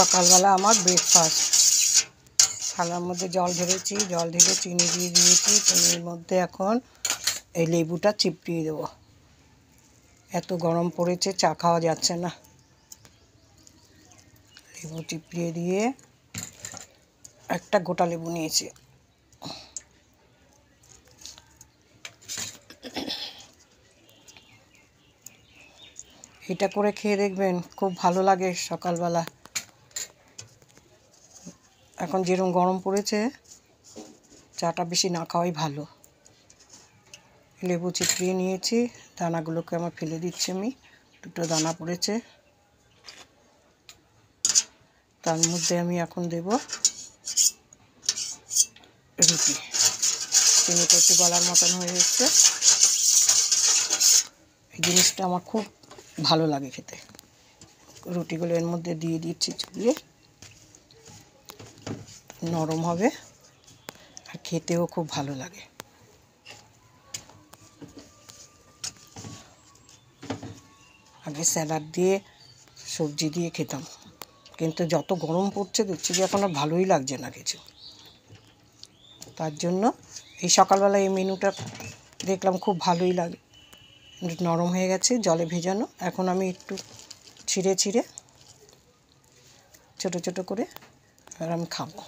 সকালবেলা আমার ব্রেকফাস্ট। থালার মধ্যে জল ঢেলেছি, জল ঢেলে চিনি দিয়ে দিয়েছি। চিনির মধ্যে এখন এই লেবুটা চিপড়িয়ে দেবো। এত গরম পড়েছে, চা খাওয়া যাচ্ছে না। লেবু চিপড়িয়ে দিয়ে একটা গোটা লেবু নিয়েছি। এটা করে খেয়ে দেখবেন, খুব ভালো লাগে সকালবেলা। এখন যেরকম গরম পড়েছে, চাটা বেশি না খাওয়াই ভালো। লেবু চিপড়িয়ে নিয়েছি, দানাগুলোকে আমার ফেলে দিচ্ছি আমি। দুটো দানা পড়েছে, তার মধ্যে আমি এখন দেব রুটি। চিনিটা একটু গলার মতন হয়ে এসছে। এই জিনিসটা আমার খুব ভালো লাগে খেতে। রুটিগুলো এর মধ্যে দিয়ে দিচ্ছি, চুলিয়ে নরম হবে আর খেতেও খুব ভালো লাগে। আগে স্যালাড দিয়ে সবজি দিয়ে খেতাম, কিন্তু যত গরম পড়ছে দেখছি যে এখন আর ভালোই লাগছে না কিছু। তার জন্য এই সকালবেলা এই মেনুটা দেখলাম, খুব ভালোই লাগে। নরম হয়ে গেছে, জলে ভেজানো। এখন আমি একটু ছিঁড়ে ছিঁড়ে ছোটো ছোটো করে আর আমি খাবো।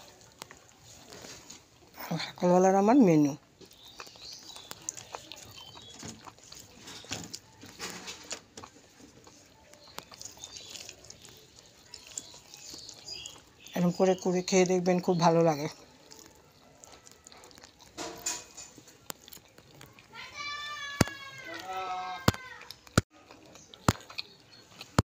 সকালবেলার আমার মেনু। এরকম করে করে খেয়ে দেখবেন, খুব ভালো লাগে।